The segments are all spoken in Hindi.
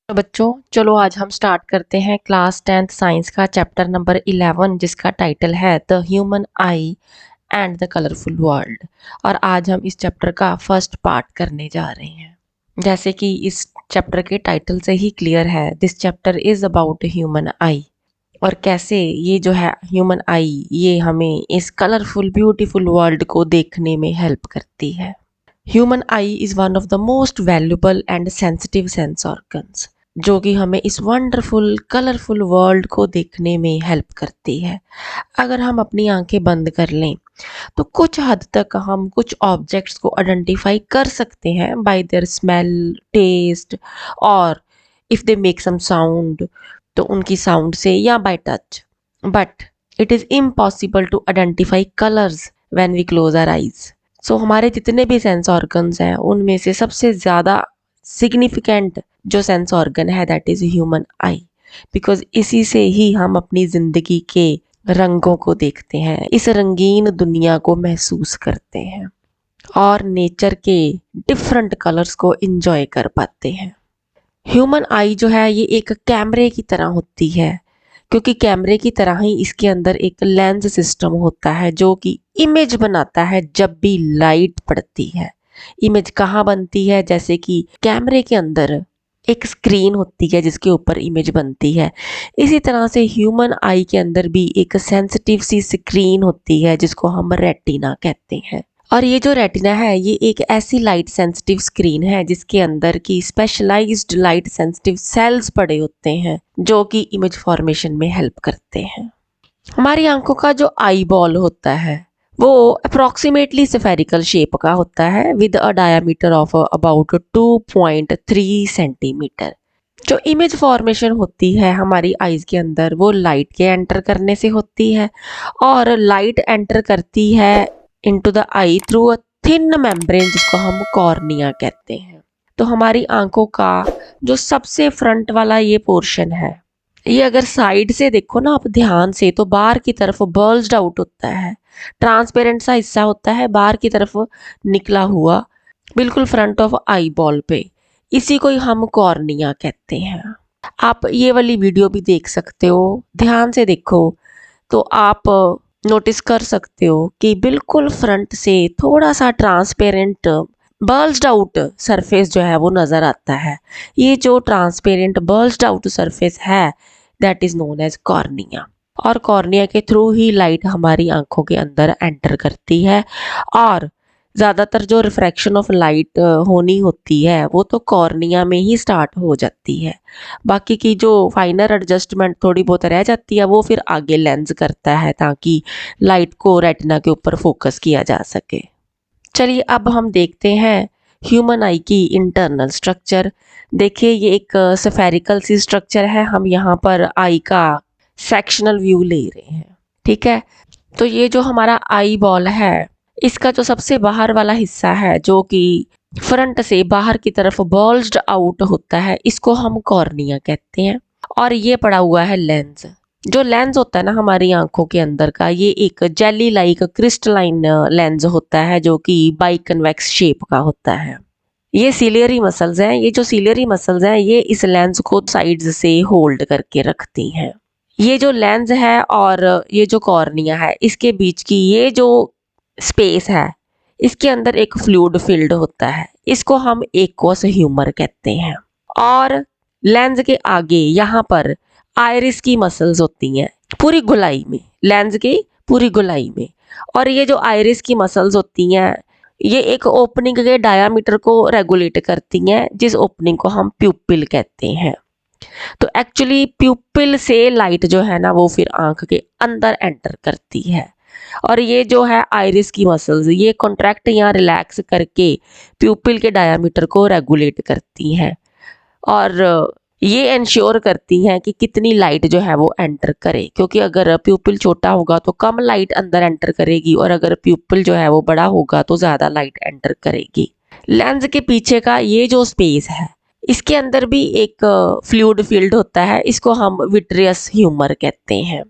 तो बच्चों चलो आज हम स्टार्ट करते हैं क्लास 10th साइंस का चैप्टर नंबर 11 जिसका टाइटल है the human I and the colourful world. और आज हम इस चैप्टर का फर्स्ट पार्ट करने जा रहे हैं। जैसे कि इस चैप्टर के टाइटल से ही क्लियर है, this chapter is about human आई। और कैसे ये जो है ह्यूमन आई ये हमें इस कलरफुल ब्यूटीफुल वर्ल्ड को देखने में हेल्प करती है। Human I is one of the most valuable and sensitive sense organs जो कि हमें इस वंडरफुल कलरफुल वर्ल्ड को देखने में हेल्प करती है। अगर हम अपनी आंखें बंद कर लें तो कुछ हद तक हम कुछ ऑब्जेक्ट्स को आइडेंटिफाई कर सकते हैं बाय देयर स्मेल, टेस्ट और if they make some sound तो उनकी साउंड से या by touch. But it is impossible to identify colours when we close our eyes. So हमारे जितने भी सेंस ऑर्गन्स हैं उनमें से सबसे ज़्यादा सिग्निफिकेंट जो सेंस ऑर्गन है that is human I, because इसी से ही हम अपनी ज़िंदगी के रंगों को देखते हैं, इस रंगीन दुनिया को महसूस करते हैं और नेचर के डिफरेंट कलर्स को इंजॉय कर पाते हैं। ह्यूमन आई जो है ये एक कैमरे की तरह होती है, क्योंकि कैमरे की तरह ही इसके अंदर एक लेंस सिस्टम होता है जो कि इमेज बनाता है जब भी लाइट पड़ती है। इमेज कहाँ बनती है? जैसे कि कैमरे के अंदर एक स्क्रीन होती है जिसके ऊपर इमेज बनती है, इसी तरह से ह्यूमन आई के अंदर भी एक सेंसिटिव सी स्क्रीन होती है जिसको हम रेटिना कहते हैं। और ये जो रेटिना है ये एक ऐसी लाइट सेंसिटिव स्क्रीन है जिसके अंदर की स्पेशलाइज्ड लाइट सेंसिटिव सेल्स पड़े होते हैं जो कि इमेज फॉर्मेशन में हेल्प करते हैं। हमारी आंखों का जो आई बॉल होता है वो अप्रोक्सीमेटली स्फेरिकल शेप का होता है with a diameter of about 2.3 centimetre. जो इमेज फॉर्मेशन होती है हमारी आईज के अंदर वो लाइट के एंटर करने से होती है, और लाइट एंटर करती है into the I through a thin membrane जिसको हम कॉर्निया कहते हैं। तो हमारी आंखों का जो सबसे फ्रंट वाला ये पोर्शन है ये अगर साइड से देखो ना आप ध्यान से तो बाहर की तरफ बल्ज्ड आउट होता है, ट्रांसपेरेंट सा हिस्सा होता है बाहर की तरफ निकला हुआ बिल्कुल फ्रंट ऑफ आई बॉल पे, इसी को ही हम कॉर्निया कहते हैं। आप ये वाली वीडियो भी देख सकते हो, ध्यान से देखो तो आप नोटिस कर सकते हो कि बिल्कुल फ्रंट से थोड़ा सा ट्रांसपेरेंट बल्ज्ड आउट सरफेस जो है वो नज़र आता है। ये जो ट्रांसपेरेंट बल्ज्ड आउट सरफेस है that is known as cornea, और कॉर्निया के थ्रू ही लाइट हमारी आंखों के अंदर एंटर करती है। और ज़्यादातर जो रिफ्रैक्शन ऑफ लाइट होनी होती है वो तो कॉर्निया में ही स्टार्ट हो जाती है, बाकी की जो फाइनर एडजस्टमेंट थोड़ी बहुत रह जाती है वो फिर आगे लेंस करता है ताकि लाइट को रेटिना के ऊपर फोकस किया जा सके। चलिए अब हम देखते हैं ह्यूमन आई की इंटरनल स्ट्रक्चर। देखिए ये एक स्फेरिकल सी स्ट्रक्चर है, हम यहाँ पर आई का सेक्शनल व्यू ले रहे हैं, ठीक है। तो ये जो हमारा आई बॉल है इसका जो सबसे बाहर वाला हिस्सा है जो कि फ्रंट से बाहर की तरफ बल्ज्ड आउट होता है इसको हम कॉर्निया कहते हैं। और ये पड़ा हुआ है लेंस। जो लेंस होता है ना हमारी आंखों के अंदर का ये एक जेली लाइक क्रिस्टलाइन लेंस होता है जो कि बाई कन्वेक्स शेप का होता है। ये सीलियरी मसल्स हैं, ये जो सीलियरी मसल्स हैं ये इस लेंस को साइड्स से होल्ड करके रखती हैं। ये जो लेंस है और ये जो कॉर्निया है इसके बीच की ये जो स्पेस है इसके अंदर एक फ्लूइड फील्ड होता है, इसको हम एक्वस ह्यूमर कहते हैं। और लेंस के आगे यहाँ पर आयरिस की मसल्स होती हैं पूरी गोलाई में, लेंस की पूरी गोलाई में। और ये जो आयरिस की मसल्स होती हैं ये एक ओपनिंग के डायामीटर को रेगुलेट करती हैं जिस ओपनिंग को हम प्यूपिल कहते हैं। तो एक्चुअली प्यूपिल से लाइट जो है ना वो फिर आंख के अंदर एंटर करती है, और ये जो है आइरिस की मसल्स ये कॉन्ट्रैक्ट या रिलैक्स करके प्यूपिल के डायामीटर को रेगुलेट करती हैं और ये इंश्योर करती हैं कि कितनी लाइट जो है वो एंटर करे, क्योंकि अगर प्यूपिल छोटा होगा तो कम लाइट अंदर एंटर करेगी और अगर प्यूपिल जो है वो बड़ा होगा तो ज़्यादा लाइट एंटर करेगी। लेंस के पीछे का ये जो स्पेस है इसके अंदर भी एक फ्लूइड फील्ड होता है, इसको हम विट्रियस ह्यूमर कहते हैं।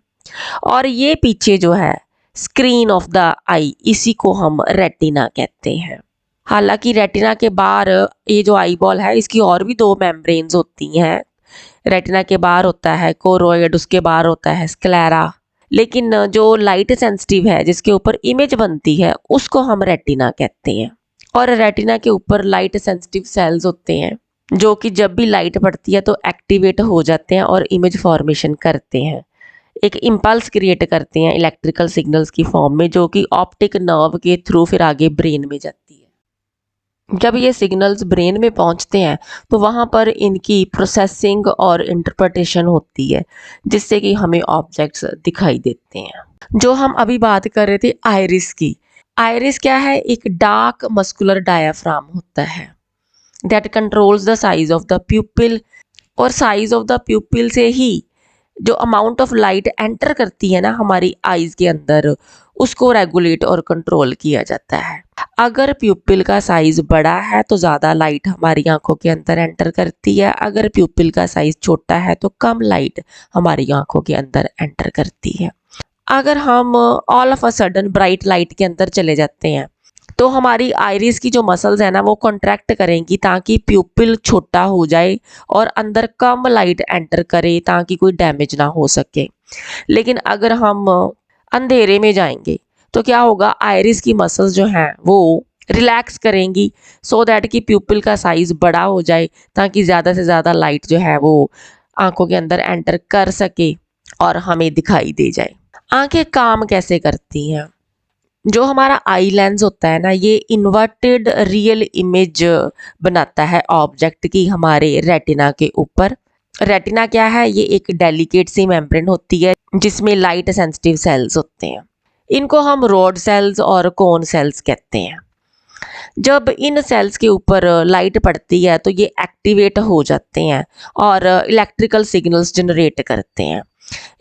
और ये पीछे जो है स्क्रीन ऑफ द आई इसी को हम रेटिना कहते हैं। हालांकि रेटिना के बाहर ये जो आई बॉल है इसकी और भी दो मेम्ब्रेन्स होती हैं रेटिना के बाहर होता है कोरोइड, उसके बाहर होता है स्क्लेरा। लेकिन जो लाइट सेंसिटिव है जिसके ऊपर इमेज बनती है उसको हम रेटिना कहते हैं। और रेटिना के ऊपर लाइट सेंसिटिव सेल्स होते हैं जो कि जब भी लाइट पड़ती है तो एक्टिवेट हो जाते हैं और इमेज फॉर्मेशन करते हैं, एक इम्पल्स क्रिएट करते हैं इलेक्ट्रिकल सिग्नल्स की फॉर्म में, जो कि ऑप्टिक नर्व के थ्रू फिर आगे ब्रेन में जाती है। जब ये सिग्नल्स ब्रेन में पहुंचते हैं तो वहाँ पर इनकी प्रोसेसिंग और इंटरप्रिटेशन होती है जिससे कि हमें ऑब्जेक्ट्स दिखाई देते हैं। जो हम अभी बात कर रहे थे आइरिस की, आइरिस क्या है, एक डार्क मस्कुलर डायाफ्राम होता है that controls the size of the प्यूपिल। और साइज ऑफ द प्यूपिल से ही जो अमाउंट ऑफ लाइट एंटर करती है ना हमारी आईज के अंदर, उसको रेगुलेट और कंट्रोल किया जाता है। अगर प्यूपिल का साइज बड़ा है तो ज़्यादा लाइट हमारी आंखों के अंदर एंटर करती है, अगर प्यूपिल का साइज छोटा है तो कम लाइट हमारी आंखों के अंदर एंटर करती है। अगर हम all of a sudden bright light के अंदर चले जाते हैं तो हमारी आइरिस की जो मसल्स है ना वो कॉन्ट्रैक्ट करेंगी ताकि प्यूपिल छोटा हो जाए और अंदर कम लाइट एंटर करे ताकि कोई डैमेज ना हो सके। लेकिन अगर हम अंधेरे में जाएंगे तो क्या होगा, आइरिस की मसल्स जो हैं वो रिलैक्स करेंगी सो दैट कि प्यूपिल का साइज बड़ा हो जाए ताकि ज़्यादा से ज़्यादा लाइट जो है वो आंखों के अंदर एंटर कर सके और हमें दिखाई दे जाए। आंखें काम कैसे करती हैं? जो हमारा आई लेंस होता है ना, ये इन्वर्टेड रियल इमेज बनाता है ऑब्जेक्ट की हमारे रेटिना के ऊपर। रेटिना क्या है, ये एक डेलिकेट सी मेम्ब्रेन होती है जिसमें लाइट सेंसिटिव सेल्स होते हैं। इनको हम रॉड सेल्स और कोन सेल्स कहते हैं। जब इन सेल्स के ऊपर लाइट पड़ती है तो ये एक्टिवेट हो जाते हैं और इलेक्ट्रिकल सिग्नल्स जनरेट करते हैं।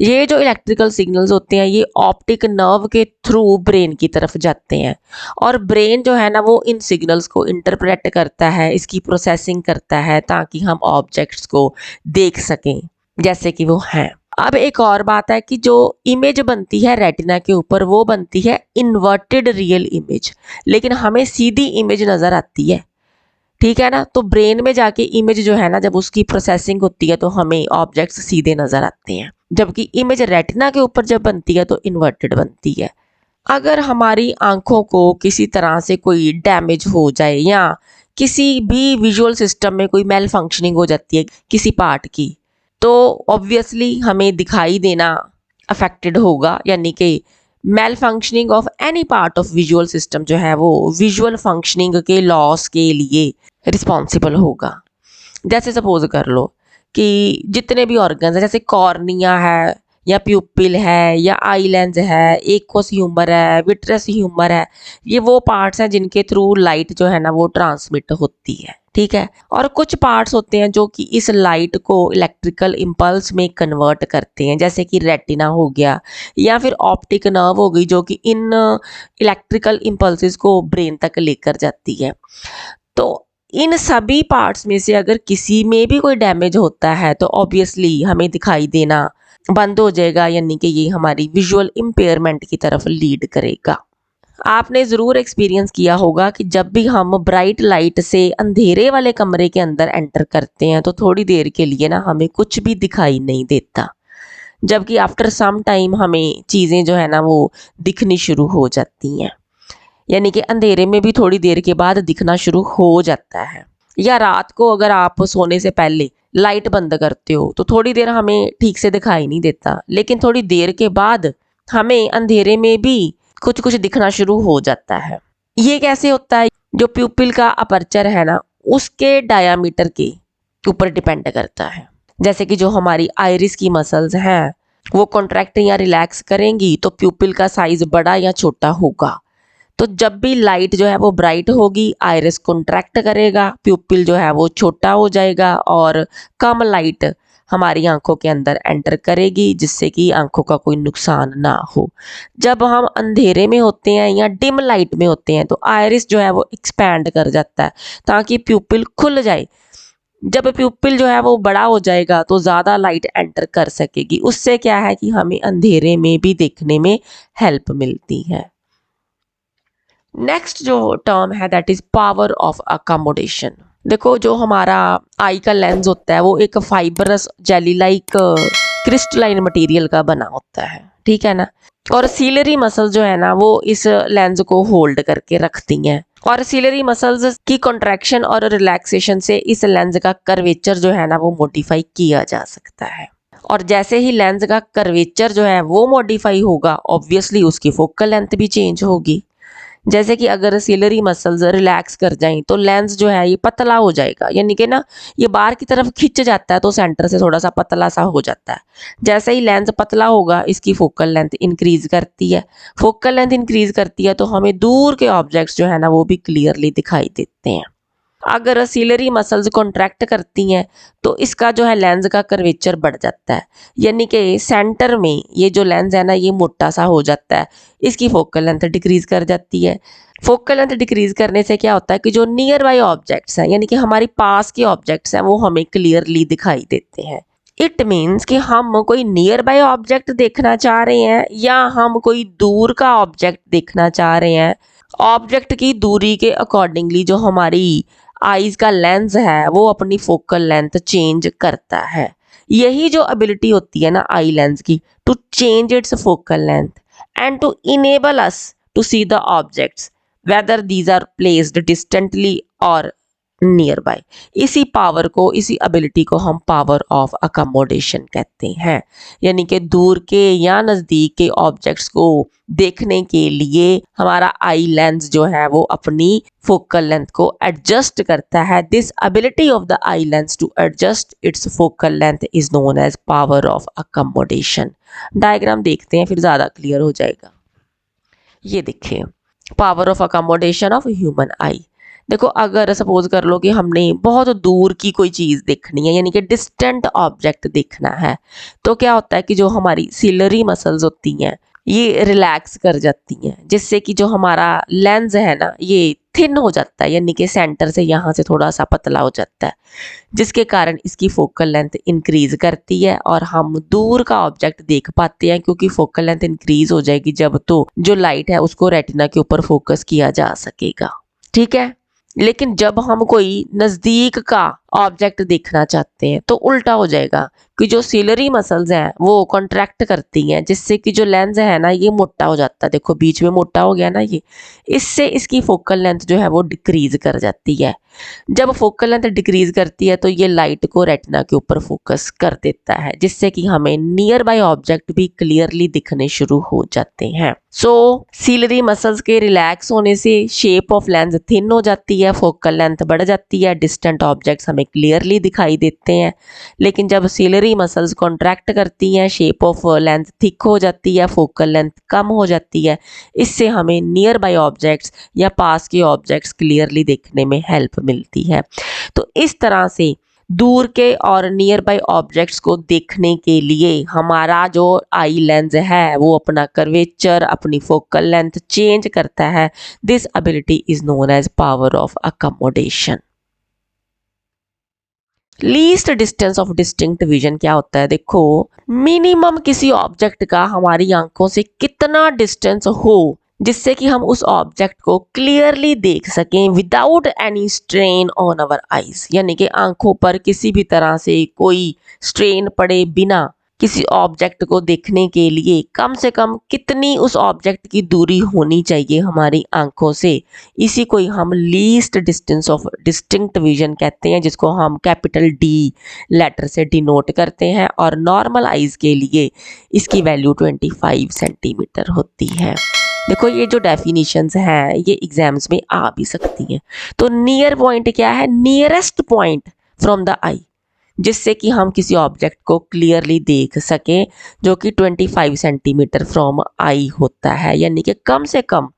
ये जो इलेक्ट्रिकल सिग्नल्स होते हैं ये ऑप्टिक नर्व के थ्रू ब्रेन की तरफ जाते हैं और ब्रेन जो है ना वो इन सिग्नल्स को इंटरप्रेट करता है, इसकी प्रोसेसिंग करता है ताकि हम ऑब्जेक्ट्स को देख सकें जैसे कि वो हैं। अब एक और बात है कि जो इमेज बनती है रेटिना के ऊपर वो बनती है इन्वर्टेड रियल इमेज, लेकिन हमें सीधी इमेज नज़र आती है, ठीक है ना। तो ब्रेन में जाके इमेज जो है ना जब उसकी प्रोसेसिंग होती है तो हमें ऑब्जेक्ट्स सीधे नज़र आते हैं, जबकि इमेज रेटिना के ऊपर जब बनती है तो इन्वर्टेड बनती है। अगर हमारी आंखों को किसी तरह से कोई डैमेज हो जाए या किसी भी विजुअल सिस्टम में कोई मेल फंक्शनिंग हो जाती है किसी पार्ट की, तो ऑब्वियसली हमें दिखाई देना अफेक्टेड होगा, यानी कि malfunctioning of any part of visual system जो है वो विजुअल फंक्शनिंग के लॉस के लिए रिस्पॉन्सिबल होगा। जैसे सपोज कर लो कि जितने भी ऑर्गन्स हैं जैसे कॉर्निया है या प्यूपिल है या आई लेंस है, एक्वस ह्यूमर है, विट्रस ह्यूमर है, ये वो पार्ट्स हैं जिनके थ्रू लाइट जो है ना वो ट्रांसमिट होती है, ठीक है। और कुछ पार्ट्स होते हैं जो कि इस लाइट को इलेक्ट्रिकल इम्पल्स में कन्वर्ट करते हैं, जैसे कि रेटिना हो गया या फिर ऑप्टिक नर्व हो गई जो कि इन इलेक्ट्रिकल इम्पल्सेस को ब्रेन तक लेकर जाती है। तो इन सभी पार्ट्स में से अगर किसी में भी कोई डैमेज होता है तो ऑब्वियसली हमें दिखाई देना बंद हो जाएगा, यानी कि ये हमारी विजुअल इम्पेयरमेंट की तरफ लीड करेगा। आपने ज़रूर एक्सपीरियंस किया होगा कि जब भी हम ब्राइट लाइट से अंधेरे वाले कमरे के अंदर एंटर करते हैं तो थोड़ी देर के लिए ना हमें कुछ भी दिखाई नहीं देता, जबकि आफ्टर सम टाइम हमें चीज़ें जो है ना वो दिखनी शुरू हो जाती हैं, यानी कि अंधेरे में भी थोड़ी देर के बाद दिखना शुरू हो जाता है। या रात को अगर आप सोने से पहले लाइट बंद करते हो तो थोड़ी देर हमें ठीक से दिखाई नहीं देता, लेकिन थोड़ी देर के बाद हमें अंधेरे में भी कुछ कुछ दिखना शुरू हो जाता है। ये कैसे होता है? जो प्यूपिल का अपर्चर है ना उसके डायामीटर के ऊपर डिपेंड करता है। जैसे कि जो हमारी आइरिस की मसल्स हैं वो कॉन्ट्रैक्ट या रिलैक्स करेंगी तो प्यूपिल का साइज बड़ा या छोटा होगा। तो जब भी लाइट जो है वो ब्राइट होगी आइरिस कॉन्ट्रैक्ट करेगा, प्यूपिल जो है वो छोटा हो जाएगा और कम लाइट हमारी आंखों के अंदर एंटर करेगी जिससे कि आंखों का कोई नुकसान ना हो। जब हम अंधेरे में होते हैं या डिम लाइट में होते हैं तो आइरिस जो है वो एक्सपैंड कर जाता है ताकि प्यूपिल खुल जाए। जब प्यूपिल जो है वो बड़ा हो जाएगा तो ज़्यादा लाइट एंटर कर सकेगी, उससे क्या है कि हमें अंधेरे में भी देखने में हेल्प मिलती है। नेक्स्ट जो टर्म है that is power of accommodation. देखो जो हमारा आई का लेंस होता है वो एक fibrous jelly like crystalline material का बना होता है, ठीक है ना। और सीलरी मसल जो है ना वो इस लेंस को होल्ड करके रखती हैं, और सीलरी मसल्स की कॉन्ट्रैक्शन और रिलैक्सेशन से इस लेंस का कर्वेचर जो है ना वो मॉडिफाई किया जा सकता है। और जैसे ही लेंस का कर्वेचर जो है वो मॉडिफाई होगा, ऑब्वियसली उसकी फोकल लेंथ भी चेंज होगी। जैसे कि अगर सीलरी मसल्स रिलैक्स कर जाएं तो लेंस जो है ये पतला हो जाएगा, यानी कि ना ये बाहर की तरफ खिंच जाता है तो सेंटर से थोड़ा सा पतला सा हो जाता है। जैसे ही लेंस पतला होगा इसकी फोकल लेंथ इंक्रीज करती है। फोकल लेंथ इंक्रीज करती है तो हमें दूर के ऑब्जेक्ट्स जो है ना वो भी क्लियरली दिखाई देते हैं। अगर सीलरी मसल्स कॉन्ट्रैक्ट करती हैं तो इसका जो है लेंस का कर्वेचर बढ़ जाता है, यानी कि सेंटर में ये जो लेंस है ना ये मोटा सा हो जाता है, इसकी फोकल लेंथ डिक्रीज कर जाती है। फोकल लेंथ डिक्रीज करने से क्या होता है कि जो नियर बाई ऑब्जेक्ट्स हैं यानी कि हमारी पास के ऑब्जेक्ट्स हैं वो हमें क्लियरली दिखाई देते हैं। इट मीन्स कि हम कोई नियर बाई ऑब्जेक्ट देखना चाह रहे हैं या हम कोई दूर का ऑब्जेक्ट देखना चाह रहे हैं, ऑब्जेक्ट की दूरी के अकॉर्डिंगली जो हमारी आईज का लेंस है वो अपनी फोकल लेंथ चेंज करता है। यही जो एबिलिटी होती है ना आई लेंस की, to change its focal length and to enable us to see the objects whether these are placed distantly और नियर बाय। इसी पावर को, इसी एबिलिटी को हम पावर ऑफ अकोमोडेशन कहते हैं, यानी कि दूर के या नज़दीक के ऑब्जेक्ट्स को देखने के लिए हमारा आई लेंस जो है वो अपनी फोकल लेंथ को एडजस्ट करता है। This ability of the eye lens to adjust its focal length is known as power of accommodation. Diagram देखते हैं फिर ज़्यादा क्लियर हो जाएगा। ये देखिए power of accommodation of human eye. देखो अगर सपोज कर लो कि हमने बहुत दूर की कोई चीज़ देखनी है यानी कि डिस्टेंट ऑब्जेक्ट देखना है, तो क्या होता है कि जो हमारी सीलरी मसल्स होती हैं ये रिलैक्स कर जाती हैं, जिससे कि जो हमारा लेंस है ना ये थिन हो जाता है, यानी कि सेंटर से यहाँ से थोड़ा सा पतला हो जाता है, जिसके कारण इसकी फोकल लेंथ इंक्रीज करती है और हम दूर का ऑब्जेक्ट देख पाते हैं, क्योंकि फोकल लेंथ इंक्रीज हो जाएगी जब तो जो लाइट है उसको रेटिना के ऊपर फोकस किया जा सकेगा, ठीक है। लेकिन जब हम कोई नज़दीक का ऑब्जेक्ट देखना चाहते हैं तो उल्टा हो जाएगा कि जो सीलरी मसल्स हैं वो कॉन्ट्रैक्ट करती हैं, जिससे कि जो लेंस है ना ये मोटा हो जाता है। देखो बीच में मोटा हो गया ना ये, इससे इसकी फोकल लेंथ जो है वो डिक्रीज कर जाती है। जब फोकल लेंथ डिक्रीज करती है तो ये लाइट को रेटिना के ऊपर फोकस कर देता है, जिससे कि हमें नियर बाय ऑब्जेक्ट भी क्लियरली दिखने शुरू हो जाते हैं। सो सीलरी मसल्स के रिलैक्स होने से शेप ऑफ लेंस थिन हो जाती है, फोकल लेंथ बढ़ जाती है, डिस्टेंट ऑब्जेक्ट्स हमें क्लियरली दिखाई देते हैं। लेकिन जब सीलरी मसल्स कॉन्ट्रैक्ट करती हैं, शेप ऑफ लेंथ थिक हो जाती है, फोकल लेंथ कम हो जाती है, इससे हमें नियर बाय ऑब्जेक्ट्स या पास के ऑब्जेक्ट्स क्लियरली देखने में हेल्प मिलती है। तो इस तरह से दूर के और नियर बाय ऑब्जेक्ट्स को देखने के लिए हमारा जो आई लेंस है वो अपना कर्वेचर, अपनी फोकल लेंथ चेंज करता है। This ability is known as power of accommodation. Least distance of distinct vision क्या होता है? देखो मिनिमम किसी ऑब्जेक्ट का हमारी आंखों से कितना डिस्टेंस हो जिससे कि हम उस ऑब्जेक्ट को क्लियरली देख सकें without any strain on our eyes, यानी कि आंखों पर किसी भी तरह से कोई स्ट्रेन पड़े बिना किसी ऑब्जेक्ट को देखने के लिए कम से कम कितनी उस ऑब्जेक्ट की दूरी होनी चाहिए हमारी आंखों से, इसी को हम least distance of distinct vision कहते हैं, जिसको हम कैपिटल डी लेटर से डिनोट करते हैं। और नॉर्मल आईज के लिए इसकी वैल्यू 25 सेंटीमीटर होती है। देखो ये जो डेफिनेशंस हैं ये एग्जाम्स में आ भी सकती हैं। तो नियर पॉइंट क्या है? नियरेस्ट पॉइंट फ्रॉम द आई, जिससे कि हम किसी ऑब्जेक्ट को क्लियरली देख सकें, जो कि 25 सेंटीमीटर फ्रॉम आई होता है, यानी कि कम से कम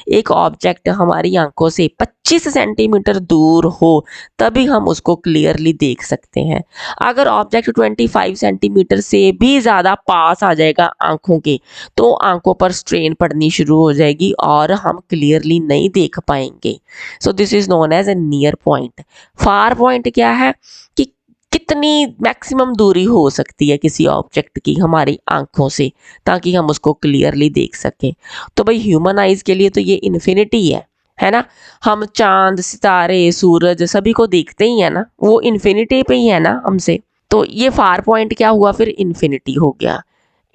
एक ऑब्जेक्ट हमारी आंखों से 25 सेंटीमीटर दूर हो तभी हम उसको क्लियरली देख सकते हैं। अगर ऑब्जेक्ट 25 सेंटीमीटर से भी ज़्यादा पास आ जाएगा आंखों के तो आंखों पर स्ट्रेन पड़नी शुरू हो जाएगी और हम क्लियरली नहीं देख पाएंगे। So this is known as a near point. Far point क्या है कि कितनी मैक्सिमम दूरी हो सकती है किसी ऑब्जेक्ट की हमारी आंखों से ताकि हम उसको क्लियरली देख सकें। तो भाई ह्यूमन आइज के लिए तो ये इन्फिनिटी है है ना। हम चांद, सितारे, सूरज सभी को देखते ही है ना, वो इन्फिनिटी पे ही है ना हमसे। तो ये फार पॉइंट क्या हुआ फिर, इन्फिनिटी हो गया।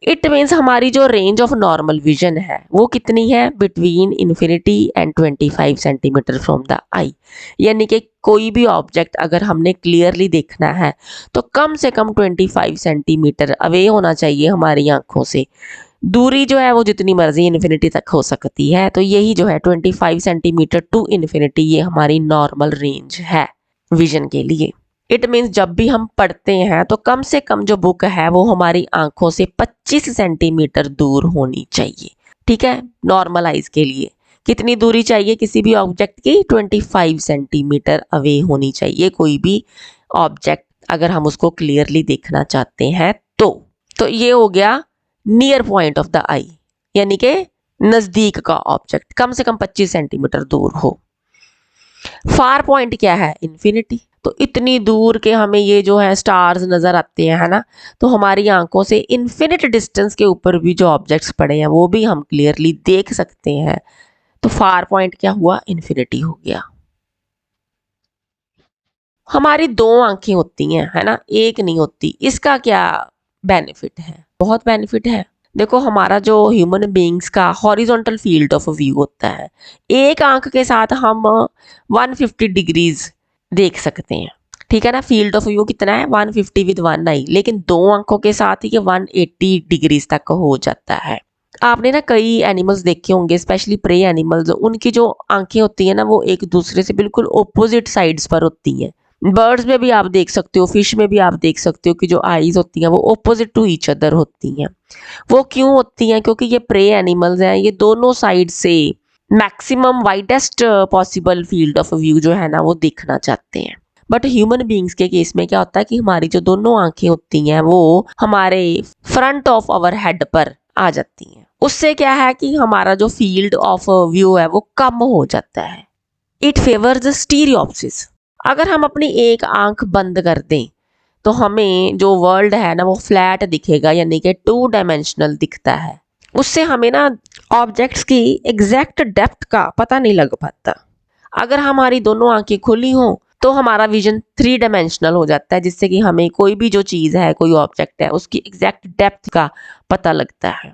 इट मीन्स हमारी जो रेंज ऑफ नॉर्मल विजन है वो कितनी है, between infinity and 25 centimetre from the eye. यानी कि कोई भी ऑब्जेक्ट अगर हमने क्लियरली देखना है तो कम से कम 25 सेंटीमीटर अवे होना चाहिए हमारी आंखों से। दूरी जो है वो जितनी मर्जी इन्फिनिटी तक हो सकती है, तो यही जो है 25 सेंटीमीटर टू इन्फिनिटी ये हमारी नॉर्मल रेंज है विजन के लिए। इट मीन्स जब भी हम पढ़ते हैं तो कम से कम जो बुक है वो हमारी आंखों से 25 सेंटीमीटर दूर होनी चाहिए। ठीक है, नॉर्मल आइज के लिए कितनी दूरी चाहिए किसी भी ऑब्जेक्ट की, 25 सेंटीमीटर अवे होनी चाहिए कोई भी ऑब्जेक्ट अगर हम उसको क्लियरली देखना चाहते हैं तो ये हो गया near point of the eye, यानी कि नजदीक का ऑब्जेक्ट कम से कम 25 सेंटीमीटर दूर हो। फार पॉइंट क्या है, इन्फिनिटी। तो इतनी दूर के हमें ये जो है स्टार्स नजर आते हैं, है ना। तो हमारी आंखों से इन्फिनिट डिस्टेंस के ऊपर भी जो ऑब्जेक्ट्स पड़े हैं वो भी हम क्लियरली देख सकते हैं। तो फार पॉइंट क्या हुआ, इन्फिनिटी हो गया। हमारी दो आंखें होती हैं, है ना, एक नहीं होती। इसका क्या बेनिफिट है, बहुत बेनिफिट है। देखो हमारा जो ह्यूमन बीइंग्स का हॉरिजॉन्टल फील्ड ऑफ व्यू होता है, एक आंख के साथ हम 150 डिग्रीज देख सकते हैं। ठीक है ना, फील्ड ऑफ व्यू कितना है 150 विद वन आई, लेकिन दो आंखों के साथ ये 180 डिग्रीज तक हो जाता है। आपने ना कई एनिमल्स देखे होंगे, स्पेशली प्रे एनिमल्स, उनकी जो आंखें होती है ना वो एक दूसरे से बिल्कुल ऑपोजिट साइड्स पर होती हैं। बर्ड्स में भी आप देख सकते हो, फिश में भी आप देख सकते हो कि जो आईज होती हैं वो ऑपोजिट टू ईच अदर होती हैं। वो क्यों होती हैं, क्योंकि ये प्रे एनिमल्स हैं, ये दोनों साइड से maximum widest possible field of view जो है ना वो देखना चाहते हैं। बट ह्यूमन बीइंग्स के केस में क्या होता है कि हमारी जो दोनों आंखें होती हैं वो हमारे फ्रंट ऑफ आवर हेड पर आ जाती हैं। उससे क्या है कि हमारा जो फील्ड ऑफ व्यू है वो कम हो जाता है। It favours stereopsis. अगर हम अपनी एक आंख बंद कर दें तो हमें जो वर्ल्ड है ना वो फ्लैट दिखेगा, यानी कि 2 डायमेंशनल दिखता है। उससे हमें ना ऑब्जेक्ट्स की एग्जैक्ट डेप्थ का पता नहीं लग पाता। अगर हमारी दोनों आंखें खुली हों तो हमारा विजन 3 डायमेंशनल हो जाता है, जिससे कि हमें कोई भी जो चीज़ है, कोई ऑब्जेक्ट है, उसकी एग्जैक्ट डेप्थ का पता लगता है।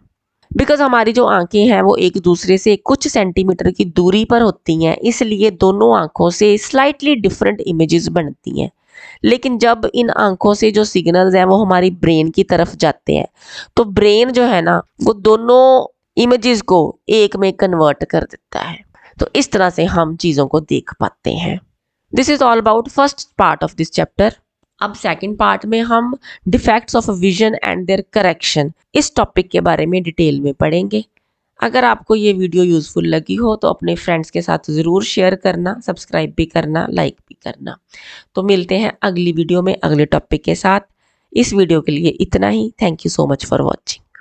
बिकॉज हमारी जो आंखें हैं वो एक दूसरे से कुछ सेंटीमीटर की दूरी पर होती हैं, इसलिए दोनों आंखों से स्लाइटली डिफरेंट इमेजेस बनती हैं। लेकिन जब इन आंखों से जो सिग्नल्स हैं वो हमारी ब्रेन की तरफ जाते हैं तो ब्रेन जो है ना वो दोनों इमेजेस को एक में कन्वर्ट कर देता है। तो इस तरह से हम चीज़ों को देख पाते हैं। This is all about first part of this chapter. अब सेकंड पार्ट में हम defects of vision and their correction इस टॉपिक के बारे में डिटेल में पढ़ेंगे। अगर आपको ये वीडियो यूज़फुल लगी हो तो अपने फ्रेंड्स के साथ ज़रूर शेयर करना, सब्सक्राइब भी करना, लाइक भी करना। तो मिलते हैं अगली वीडियो में अगले टॉपिक के साथ। इस वीडियो के लिए इतना ही। Thank you so much for watching.